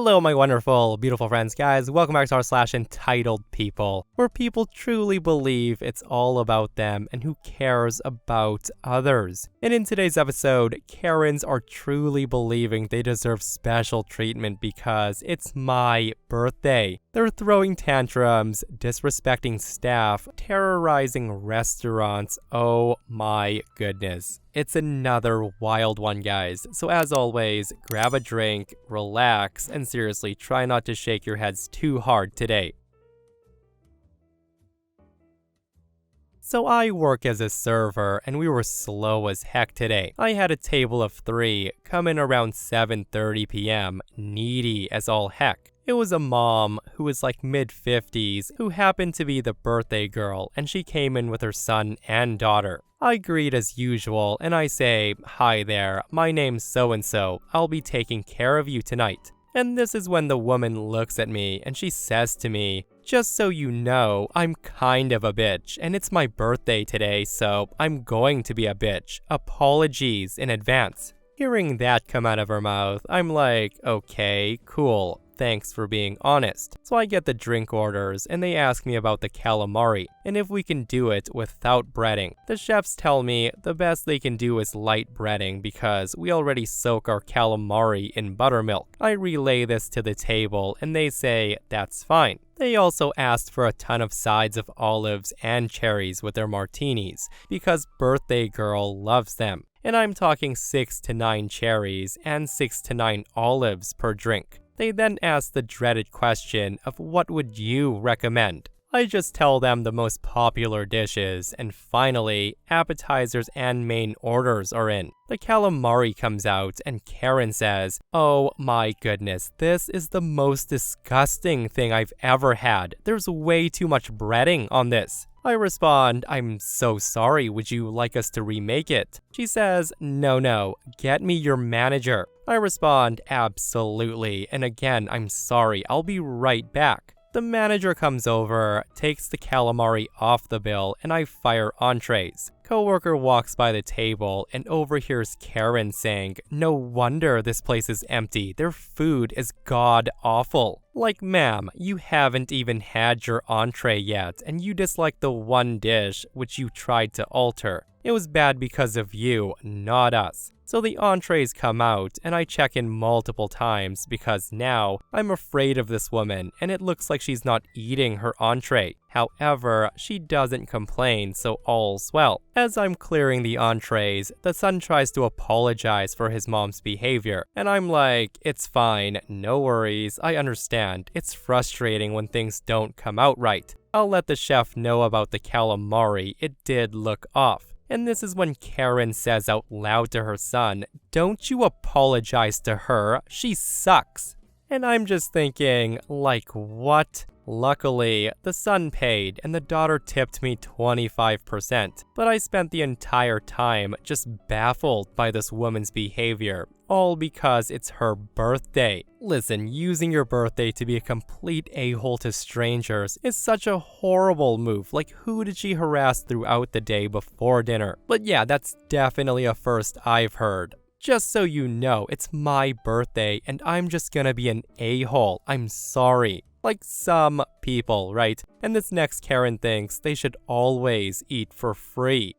Hello, my wonderful, beautiful friends, guys. Welcome back to r/entitled people, where people truly believe it's all about them and who cares about others. And in today's episode, Karens are truly believing they deserve special treatment because it's my birthday. They're throwing tantrums, disrespecting staff, terrorizing restaurants. Oh my goodness. It's another wild one, guys. So as always, grab a drink, relax, and seriously, try not to shake your heads too hard today. So I work as a server, and we were slow as heck today. I had a table of 3 come in around 7:30 p.m., needy as all heck. It was a mom who was like mid-50s who happened to be the birthday girl, and she came in with her son and daughter. I greet as usual, and I say, "Hi there, my name's so-and-so. I'll be taking care of you tonight." And this is when the woman looks at me and she says to me, "Just so you know, I'm kind of a bitch, and it's my birthday today, so I'm going to be a bitch. Apologies in advance." Hearing that come out of her mouth, I'm like, okay, cool. Thanks for being honest. So I get the drink orders, and they ask me about the calamari, and if we can do it without breading. The chefs tell me the best they can do is light breading because we already soak our calamari in buttermilk. I relay this to the table, and they say that's fine. They also asked for a ton of sides of olives and cherries with their martinis, because birthday girl loves them. And I'm talking 6 to 9 cherries and 6 to 9 olives per drink. They then ask the dreaded question of what would you recommend? I just tell them the most popular dishes, and finally, appetizers and main orders are in. The calamari comes out, and Karen says, "Oh my goodness, this is the most disgusting thing I've ever had. There's way too much breading on this." I respond, "I'm so sorry, would you like us to remake it?" She says, No, get me your manager." I respond, "Absolutely, and again, I'm sorry, I'll be right back." The manager comes over, takes the calamari off the bill, and I fire entrees. Coworker walks by the table and overhears Karen saying, "No wonder this place is empty. Their food is god-awful." Like, ma'am, you haven't even had your entree yet, and you dislike the one dish which you tried to alter. It was bad because of you, not us. So the entrees come out, and I check in multiple times because now I'm afraid of this woman, and it looks like she's not eating her entree. However, she doesn't complain, so all's well. As I'm clearing the entrees, the son tries to apologize for his mom's behavior, and I'm like, "It's fine, no worries, I understand. It's frustrating when things don't come out right. I'll let the chef know about the calamari, it did look off." And this is when Karen says out loud to her son, "Don't you apologize to her, she sucks." And I'm just thinking, like, what? Luckily, the son paid and the daughter tipped me 25%, but I spent the entire time just baffled by this woman's behavior, all because it's her birthday. Listen, using your birthday to be a complete a-hole to strangers is such a horrible move. Like, who did she harass throughout the day before dinner? But yeah, that's definitely a first I've heard. Just so you know, it's my birthday and I'm just gonna be an a-hole. I'm sorry. Like some people, right? And this next Karen thinks they should always eat for free.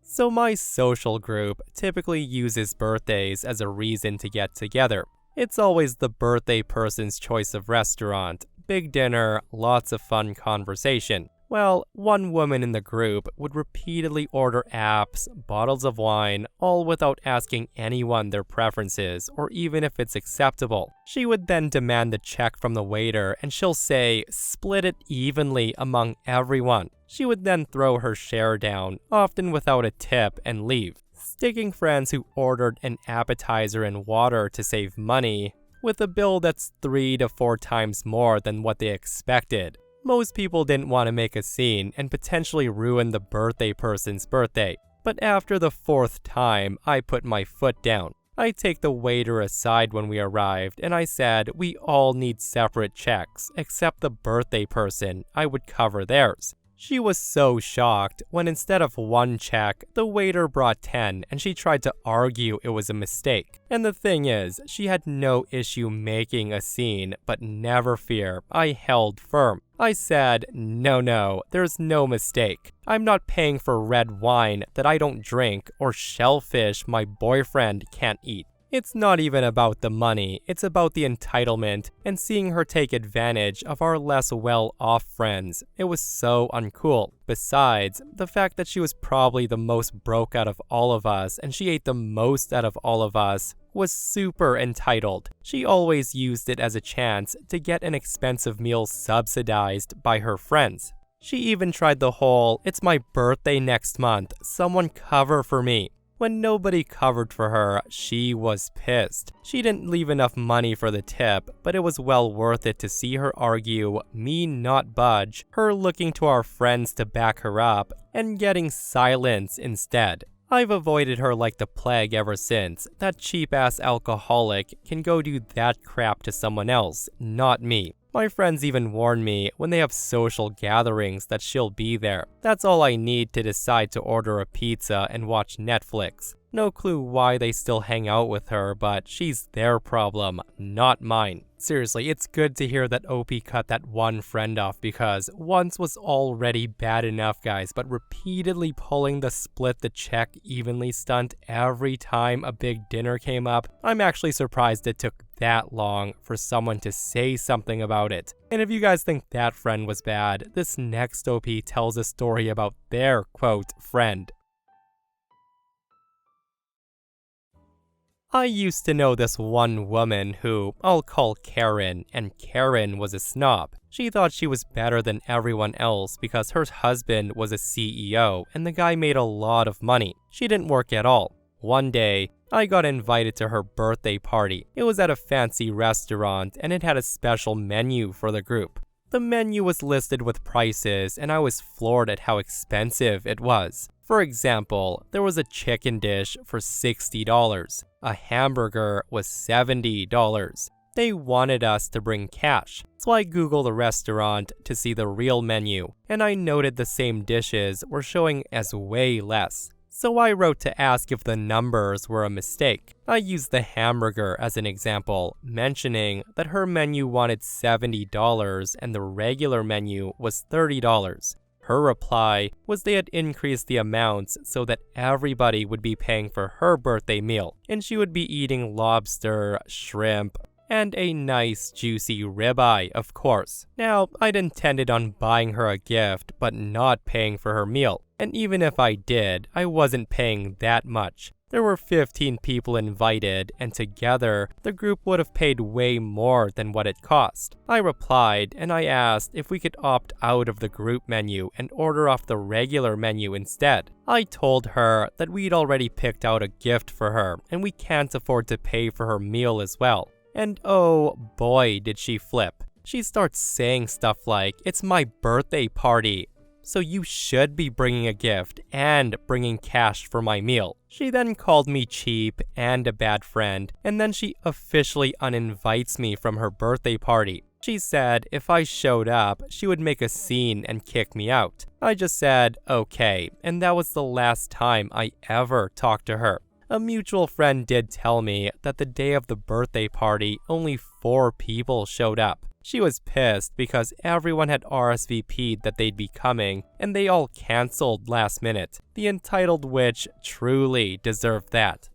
So my social group typically uses birthdays as a reason to get together. It's always the birthday person's choice of restaurant, big dinner, lots of fun conversation. Well, one woman in the group would repeatedly order apps, bottles of wine, all without asking anyone their preferences or even if it's acceptable. She would then demand the check from the waiter and she'll say, "Split it evenly among everyone." She would then throw her share down, often without a tip, and leave. Sticking friends who ordered an appetizer and water to save money with a bill that's 3 to 4 times more than what they expected. Most people didn't want to make a scene and potentially ruin the birthday person's birthday. But after the 4th time, I put my foot down. I take the waiter aside when we arrived, and I said we all need separate checks, except the birthday person. I would cover theirs. She was so shocked when instead of 1 check, the waiter brought 10 and she tried to argue it was a mistake. And the thing is, she had no issue making a scene, but never fear, I held firm. I said, no, there's no mistake. I'm not paying for red wine that I don't drink or shellfish my boyfriend can't eat. It's not even about the money, it's about the entitlement and seeing her take advantage of our less well-off friends. It was so uncool. Besides, the fact that she was probably the most broke out of all of us and she ate the most out of all of us was super entitled. She always used it as a chance to get an expensive meal subsidized by her friends. She even tried the whole, "It's my birthday next month, someone cover for me." When nobody covered for her, she was pissed. She didn't leave enough money for the tip, but it was well worth it to see her argue, me not budge, her looking to our friends to back her up, and getting silence instead. I've avoided her like the plague ever since. That cheap-ass alcoholic can go do that crap to someone else, not me. My friends even warn me when they have social gatherings that she'll be there. That's all I need to decide to order a pizza and watch Netflix. No clue why they still hang out with her, but she's their problem, not mine. Seriously, it's good to hear that OP cut that one friend off because once was already bad enough, guys, but repeatedly pulling the split the check evenly stunt every time a big dinner came up, I'm actually surprised it took that long for someone to say something about it. And if you guys think that friend was bad, this next OP tells a story about their, quote, friend. I used to know this one woman who I'll call Karen, and Karen was a snob. She thought she was better than everyone else because her husband was a CEO and the guy made a lot of money. She didn't work at all. One day, I got invited to her birthday party. It was at a fancy restaurant and it had a special menu for the group. The menu was listed with prices and I was floored at how expensive it was. For example, there was a chicken dish for $60. A hamburger was $70. They wanted us to bring cash, so I googled the restaurant to see the real menu, and I noted the same dishes were showing as way less. So I wrote to ask if the numbers were a mistake. I used the hamburger as an example, mentioning that her menu wanted $70 and the regular menu was $30. Her reply was they had increased the amounts so that everybody would be paying for her birthday meal, and she would be eating lobster, shrimp, and a nice juicy ribeye, of course. Now, I'd intended on buying her a gift, but not paying for her meal. And even if I did, I wasn't paying that much. There were 15 people invited, and together, the group would have paid way more than what it cost. I replied, and I asked if we could opt out of the group menu and order off the regular menu instead. I told her that we'd already picked out a gift for her, and we can't afford to pay for her meal as well. And oh boy, did she flip. She starts saying stuff like, "It's my birthday party, so you should be bringing a gift and bringing cash for my meal." She then called me cheap and a bad friend, and then she officially uninvites me from her birthday party. She said if I showed up, she would make a scene and kick me out. I just said, okay, and that was the last time I ever talked to her. A mutual friend did tell me that the day of the birthday party, only 4 people showed up. She was pissed because everyone had RSVP'd that they'd be coming, and they all canceled last minute. The entitled witch truly deserved that.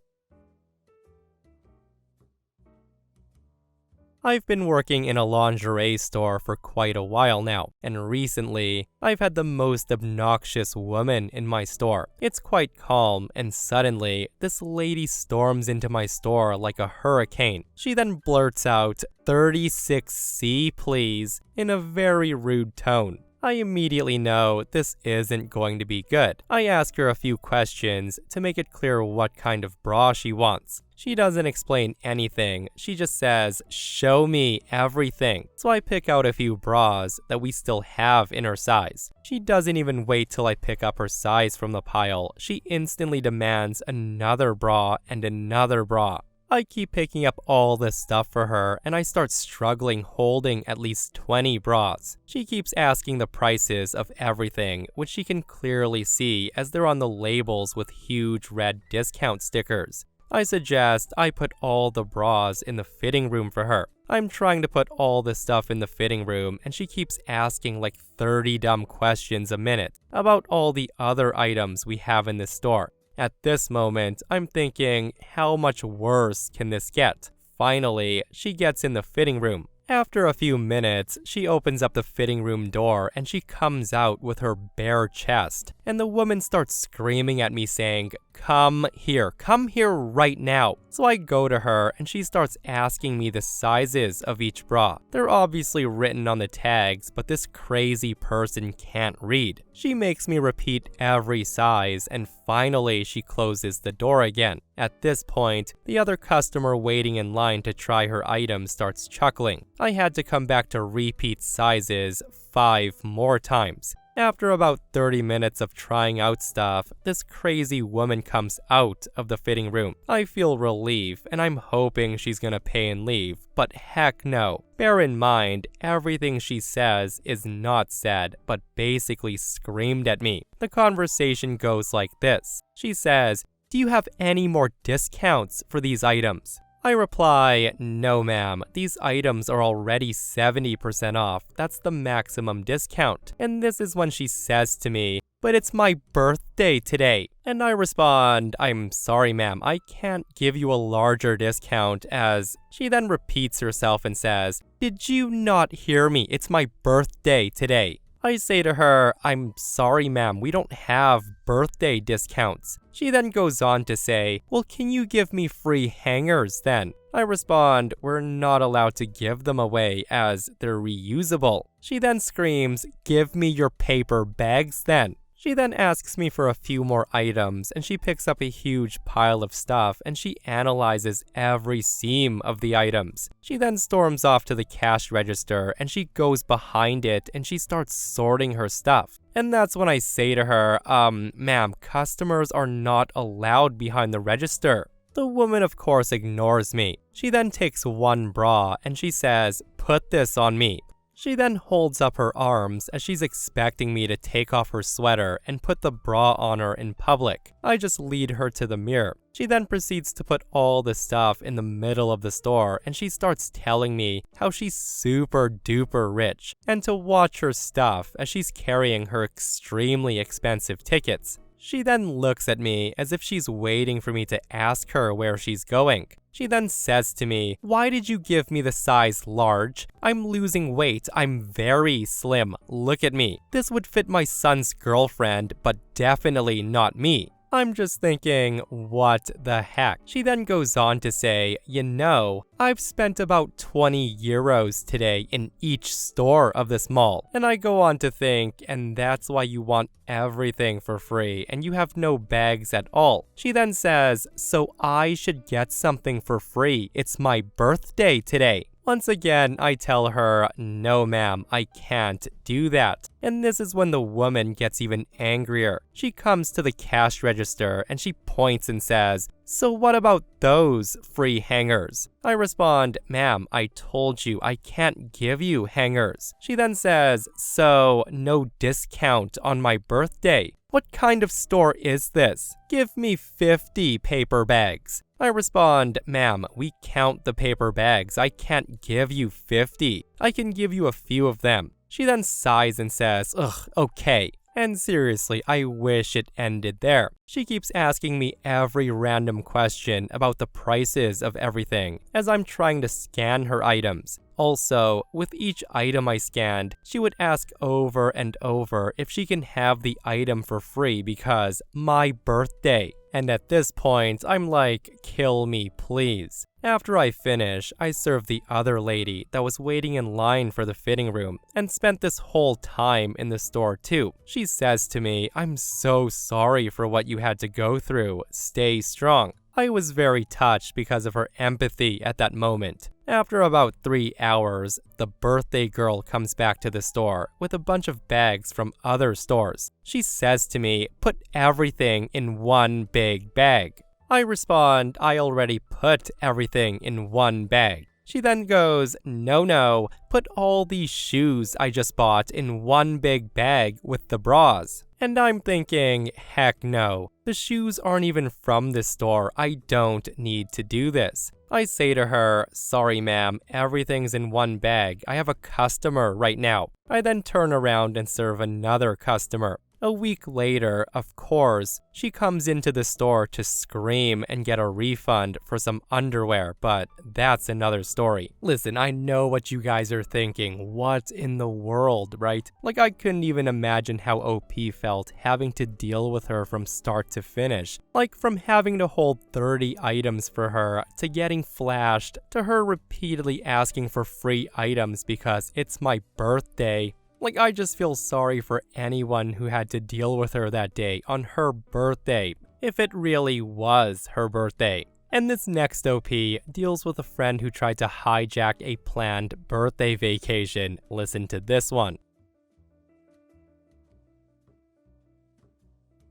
I've been working in a lingerie store for quite a while now, and recently, I've had the most obnoxious woman in my store. It's quite calm, and suddenly, this lady storms into my store like a hurricane. She then blurts out, "36C please," in a very rude tone. I immediately know this isn't going to be good. I ask her a few questions to make it clear what kind of bra she wants. She doesn't explain anything, she just says, "Show me everything." So I pick out a few bras that we still have in her size. She doesn't even wait till I pick up her size from the pile. She instantly demands another bra and another bra. I keep picking up all this stuff for her, and I start struggling holding at least 20 bras. She keeps asking the prices of everything, which she can clearly see as they're on the labels with huge red discount stickers. I suggest I put all the bras in the fitting room for her. I'm trying to put all this stuff in the fitting room, and she keeps asking like 30 dumb questions a minute about all the other items we have in this store. At this moment, I'm thinking, how much worse can this get? Finally, she gets in the fitting room. After a few minutes, she opens up the fitting room door and she comes out with her bare chest. And the woman starts screaming at me saying, come here right now. So I go to her and she starts asking me the sizes of each bra. They're obviously written on the tags, but this crazy person can't read. She makes me repeat every size and finally she closes the door again. At this point, the other customer waiting in line to try her item starts chuckling. I had to come back to repeat sizes 5 more times. After about 30 minutes of trying out stuff, this crazy woman comes out of the fitting room. I feel relief, and I'm hoping she's gonna pay and leave, but heck no. Bear in mind, everything she says is not said, but basically screamed at me. The conversation goes like this. She says, "Do you have any more discounts for these items?" I reply, "No ma'am, these items are already 70% off. That's the maximum discount." And this is when she says to me, "But it's my birthday today." And I respond, "I'm sorry ma'am, I can't give you a larger discount as..." She then repeats herself and says, "Did you not hear me? It's my birthday today." I say to her, "I'm sorry ma'am, we don't have birthday discounts." She then goes on to say, "Well, can you give me free hangers then?" I respond, "We're not allowed to give them away as they're reusable." She then screams, "Give me your paper bags then." She then asks me for a few more items and she picks up a huge pile of stuff and she analyzes every seam of the items. She then storms off to the cash register and she goes behind it and she starts sorting her stuff. And that's when I say to her, ma'am, customers are not allowed behind the register." The woman of course ignores me. She then takes one bra and she says, "Put this on me." She then holds up her arms as she's expecting me to take off her sweater and put the bra on her in public. I just lead her to the mirror. She then proceeds to put all the stuff in the middle of the store and she starts telling me how she's super duper rich and to watch her stuff as she's carrying her extremely expensive tickets. She then looks at me as if she's waiting for me to ask her where she's going. She then says to me, "Why did you give me the size large? I'm losing weight. I'm very slim. Look at me. This would fit my son's girlfriend, but definitely not me." I'm just thinking, what the heck? She then goes on to say, "You know, I've spent about 20 euros today in each store of this mall." And I go on to think, and that's why you want everything for free and you have no bags at all. She then says, "So I should get something for free. It's my birthday today." Once again, I tell her, "No ma'am, I can't do that." And this is when the woman gets even angrier. She comes to the cash register and she points and says, "So what about those free hangers?" I respond, "Ma'am, I told you I can't give you hangers." She then says, "So no discount on my birthday? What kind of store is this? Give me 50 paper bags." I respond, "Ma'am, we count the paper bags. I can't give you 50. I can give you a few of them." She then sighs and says, "Ugh, okay." And seriously, I wish it ended there. She keeps asking me every random question about the prices of everything as I'm trying to scan her items. Also, with each item I scanned, she would ask over and over if she can have the item for free because my birthday. And at this point, I'm like, kill me, please. After I finish, I serve the other lady that was waiting in line for the fitting room and spent this whole time in the store too. She says to me, "I'm so sorry for what you had to go through. Stay strong." I was very touched because of her empathy at that moment. After about 3 hours, the birthday girl comes back to the store with a bunch of bags from other stores. She says to me, "Put everything in one big bag." I respond, I already put everything in one bag. She then goes, no, put all these shoes I just bought in one big bag with the bras. And I'm thinking, heck no. The shoes aren't even from this store. I don't need to do this. I say to her, sorry ma'am, everything's in one bag. I have a customer right now. I then turn around and serve another customer. A week later, of course, she comes into the store to scream and get a refund for some underwear, but that's another story. Listen, I know what you guys are thinking. What in the world, right? Like, I couldn't even imagine how OP felt having to deal with her from start to finish. Like, from having to hold 30 items for her, to getting flashed, to her repeatedly asking for free items because it's my birthday. Like, I just feel sorry for anyone who had to deal with her that day on her birthday, if it really was her birthday. And this next OP deals with a friend who tried to hijack a planned birthday vacation. Listen to this one.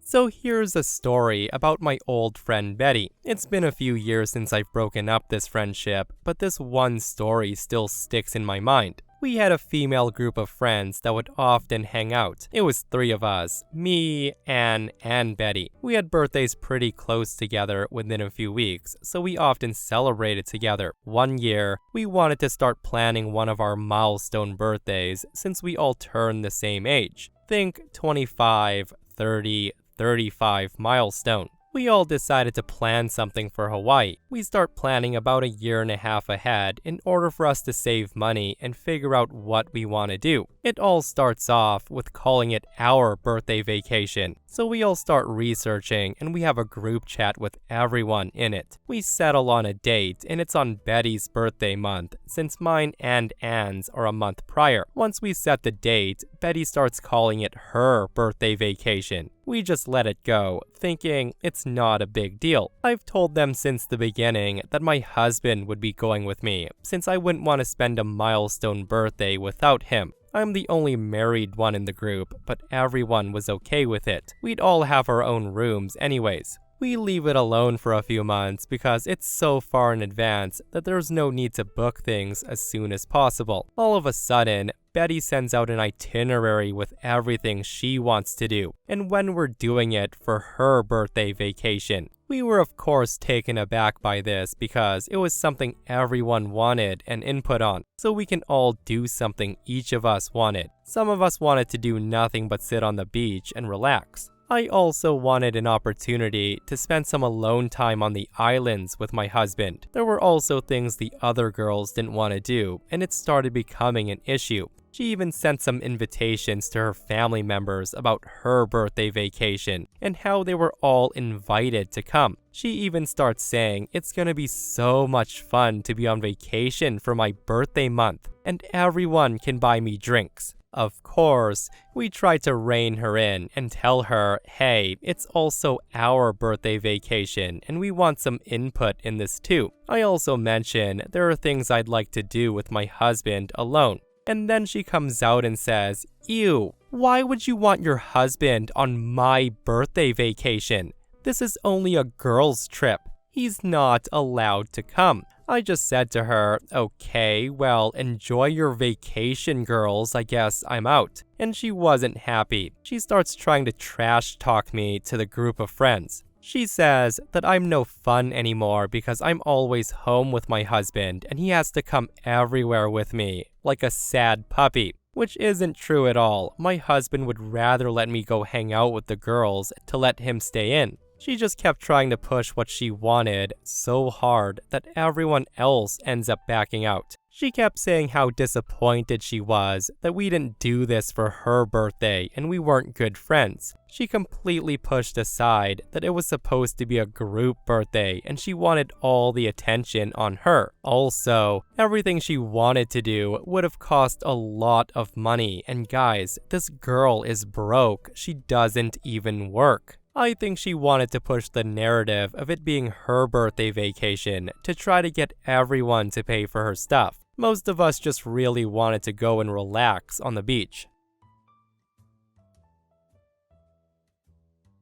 So here's a story about my old friend Betty. It's been a few years since I've broken up this friendship, but this one story still sticks in my mind. We had a female group of friends that would often hang out. It was 3 of us, me, Anne, and Betty. We had birthdays pretty close together within a few weeks, so we often celebrated together. One year, we wanted to start planning one of our milestone birthdays since we all turned the same age. Think 25, 30, 35 milestone. We all decided to plan something for Hawaii. We start planning about a year and a half ahead in order for us to save money and figure out what we want to do. It all starts off with calling it our birthday vacation. So we all start researching and we have a group chat with everyone in it. We settle on a date and it's on Betty's birthday month since mine and Anne's are a month prior. Once we set the date, Betty starts calling it her birthday vacation. We just let it go, thinking it's not a big deal. I've told them since the beginning that my husband would be going with me, since I wouldn't want to spend a milestone birthday without him. I'm the only married one in the group, but everyone was okay with it. We'd all have our own rooms anyways. We leave it alone for a few months because it's so far in advance that there's no need to book things as soon as possible. All of a sudden, Betty sends out an itinerary with everything she wants to do, and when we're doing it for her birthday vacation. We were of course taken aback by this because it was something everyone wanted an input on, so we can all do something each of us wanted. Some of us wanted to do nothing but sit on the beach and relax. I also wanted an opportunity to spend some alone time on the islands with my husband. There were also things the other girls didn't want to do, and it started becoming an issue. She even sent some invitations to her family members about her birthday vacation and how they were all invited to come. She even starts saying it's gonna be so much fun to be on vacation for my birthday month and everyone can buy me drinks. Of course, we tried to rein her in and tell her, hey, it's also our birthday vacation and we want some input in this too. I also mention there are things I'd like to do with my husband alone. And then she comes out and says, ew, why would you want your husband on my birthday vacation? This is only a girl's trip. He's not allowed to come. I just said to her, okay, well, enjoy your vacation, girls. I guess I'm out. And she wasn't happy. She starts trying to trash talk me to the group of friends. She says that I'm no fun anymore because I'm always home with my husband and he has to come everywhere with me, like a sad puppy. Which isn't true at all. My husband would rather let me go hang out with the girls to let him stay in. She just kept trying to push what she wanted so hard that everyone else ends up backing out. She kept saying how disappointed she was that we didn't do this for her birthday and we weren't good friends. She completely pushed aside that it was supposed to be a group birthday and she wanted all the attention on her. Also, everything she wanted to do would have cost a lot of money, and guys, this girl is broke. She doesn't even work. I think she wanted to push the narrative of it being her birthday vacation to try to get everyone to pay for her stuff. Most of us just really wanted to go and relax on the beach.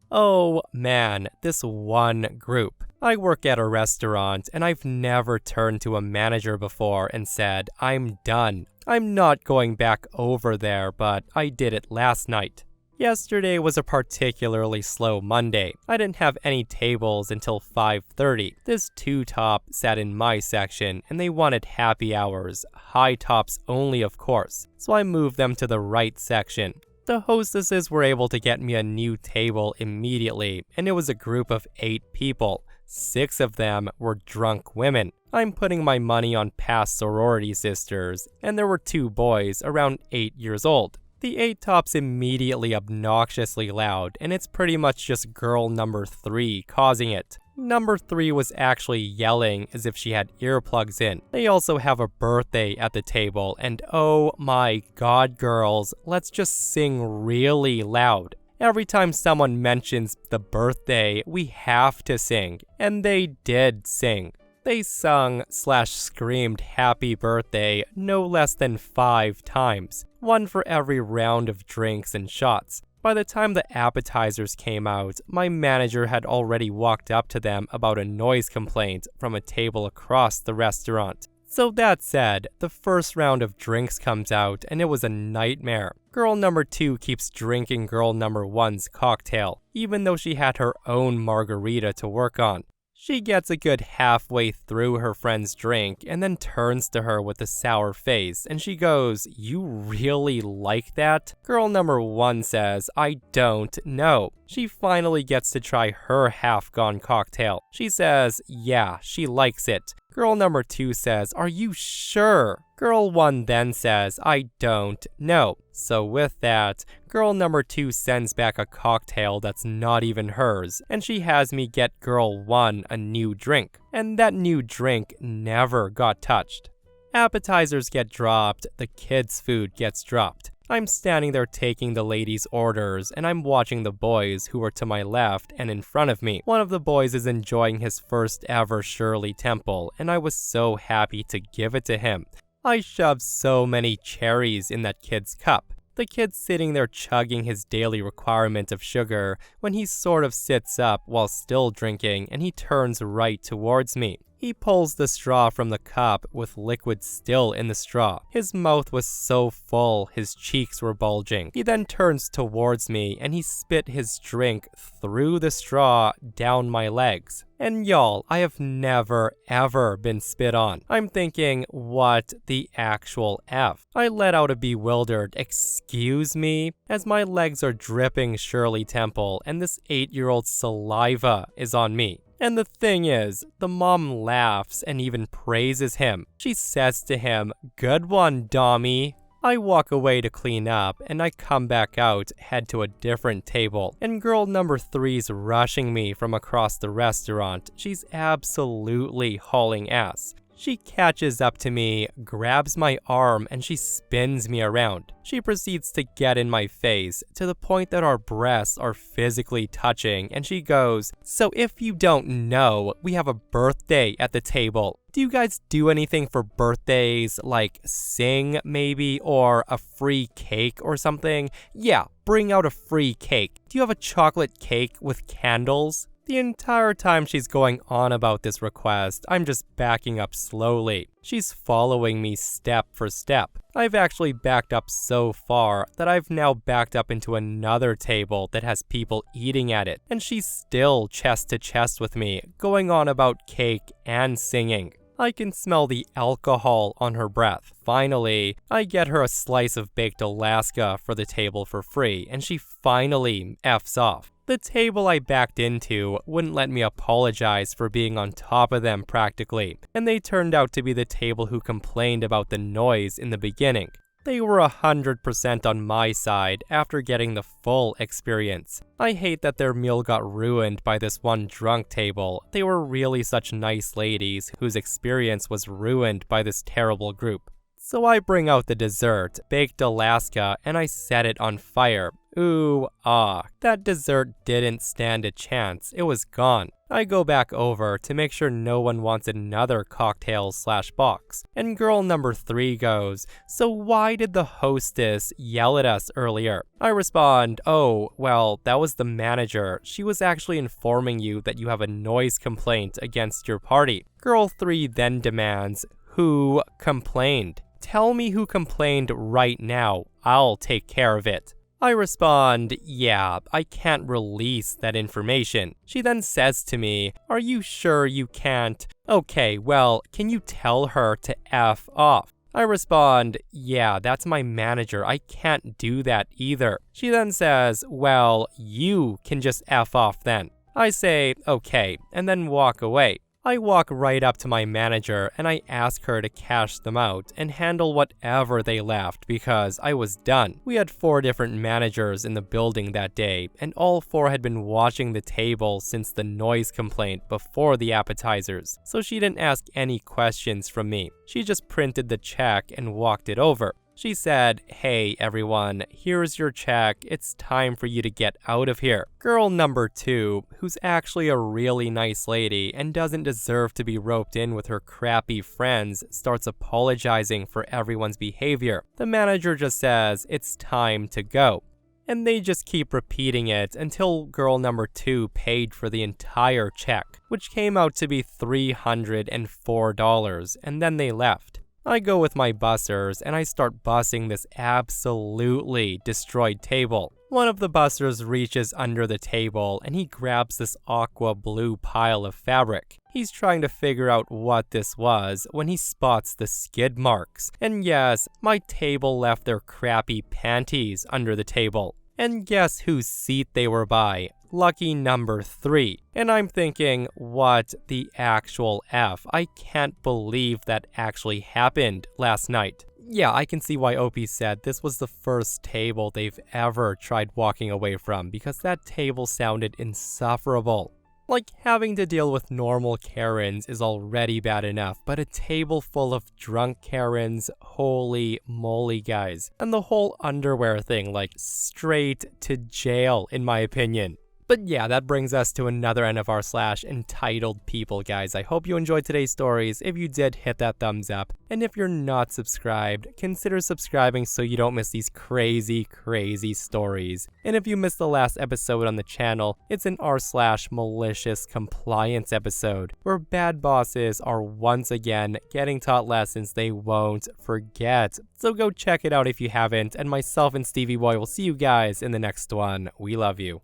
Oh man, this one group. I work at a restaurant, and I've never turned to a manager before and said, "I'm done. I'm not going back over there," but I did it last night. Yesterday was a particularly slow Monday. I didn't have any tables until 5:30. This two-top sat in my section, and they wanted happy hours, high tops only of course, so I moved them to the right section. The hostesses were able to get me a new table immediately, and it was a group of 8 people. 6 of them were drunk women. I'm putting my money on past sorority sisters, and there were 2 boys around 8 years old. The 8-top's immediately obnoxiously loud, and it's pretty much just girl number 3 causing it. Number 3 was actually yelling as if she had earplugs in. They also have a birthday at the table, and oh my god, girls, let's just sing really loud. Every time someone mentions the birthday, we have to sing, and they did sing. They sung/screamed happy birthday no less than 5 times, one for every round of drinks and shots. By the time the appetizers came out, my manager had already walked up to them about a noise complaint from a table across the restaurant. So that said, the first round of drinks comes out and it was a nightmare. Girl number 2 keeps drinking girl number 1's cocktail, even though she had her own margarita to work on. She gets a good halfway through her friend's drink and then turns to her with a sour face and she goes, "You really like that?" Girl number 1 says, "I don't know." She finally gets to try her half-gone cocktail. She says, yeah, she likes it. Girl number 2 says, "Are you sure?" Girl 1 then says, "I don't know." So with that, girl number 2 sends back a cocktail that's not even hers, and she has me get girl 1 a new drink. And that new drink never got touched. Appetizers get dropped, the kids' food gets dropped. I'm standing there taking the ladies' orders, and I'm watching the boys who are to my left and in front of me. One of the boys is enjoying his first ever Shirley Temple, and I was so happy to give it to him. I shoved so many cherries in that kid's cup. The kid's sitting there chugging his daily requirement of sugar when he sort of sits up while still drinking, and he turns right towards me. He pulls the straw from the cup with liquid still in the straw. His mouth was so full, his cheeks were bulging. He then turns towards me and he spit his drink through the straw down my legs. And y'all, I have never ever been spit on. I'm thinking, what the actual F? I let out a bewildered, "Excuse me?" as my legs are dripping Shirley Temple and this 8-year-old's saliva is on me. And the thing is, the mom laughs and even praises him. She says to him, "Good one, Dommy." I walk away to clean up, and I come back out, head to a different table. And girl number 3's rushing me from across the restaurant. She's absolutely hauling ass. She catches up to me, grabs my arm, and she spins me around. She proceeds to get in my face, to the point that our breasts are physically touching, and she goes, "So if you don't know, we have a birthday at the table. Do you guys do anything for birthdays, like sing maybe, or a free cake or something? Yeah, bring out a free cake. Do you have a chocolate cake with candles?" The entire time she's going on about this request, I'm just backing up slowly. She's following me step for step. I've actually backed up so far that I've now backed up into another table that has people eating at it, and she's still chest to chest with me, going on about cake and singing. I can smell the alcohol on her breath. Finally, I get her a slice of baked Alaska for the table for free, and she finally F's off. The table I backed into wouldn't let me apologize for being on top of them practically, and they turned out to be the table who complained about the noise in the beginning. They were 100% on my side after getting the full experience. I hate that their meal got ruined by this one drunk table. They were really such nice ladies whose experience was ruined by this terrible group. So I bring out the dessert, baked Alaska, and I set it on fire. Ooh, ah. That dessert didn't stand a chance. It was gone. I go back over to make sure no one wants another cocktail/box, and girl number 3 goes, "So why did the hostess yell at us earlier?" I respond, "Oh, well, that was the manager. She was actually informing you that you have a noise complaint against your party." Girl 3 then demands, "Who complained? Tell me who complained right now. I'll take care of it." I respond, "Yeah, I can't release that information." She then says to me, "Are you sure you can't? Okay, well, can you tell her to F off?" I respond, "Yeah, that's my manager. I can't do that either." She then says, "Well, you can just F off then." I say, "Okay," and then walk away. I walk right up to my manager and I ask her to cash them out and handle whatever they left because I was done. We had 4 different managers in the building that day, and all 4 had been watching the table since the noise complaint before the appetizers, so she didn't ask any questions from me. She just printed the check and walked it over. She said, "Hey everyone, here's your check. It's time for you to get out of here." Girl number 2, who's actually a really nice lady and doesn't deserve to be roped in with her crappy friends, starts apologizing for everyone's behavior. The manager just says, "It's time to go." And they just keep repeating it until girl number 2 paid for the entire check, which came out to be $304, and then they left. I go with my bussers and I start bussing this absolutely destroyed table. One of the bussers reaches under the table and he grabs this aqua blue pile of fabric. He's trying to figure out what this was when he spots the skid marks. And yes, my table left their crappy panties under the table. And guess whose seat they were by? Lucky number 3. And I'm thinking, what the actual F? I can't believe that actually happened last night. Yeah, I can see why Opie said this was the first table they've ever tried walking away from, because that table sounded insufferable. Like, having to deal with normal Karens is already bad enough, but a table full of drunk Karens, holy moly, guys. And the whole underwear thing, like, straight to jail, in my opinion. But yeah, that brings us to another end of our /entitled people, guys. I hope you enjoyed today's stories. If you did, hit that thumbs up. And if you're not subscribed, consider subscribing so you don't miss these crazy, crazy stories. And if you missed the last episode on the channel, it's an r/malicious compliance episode, where bad bosses are once again getting taught lessons they won't forget. So go check it out if you haven't, and myself and Stevie Boy will see you guys in the next one. We love you.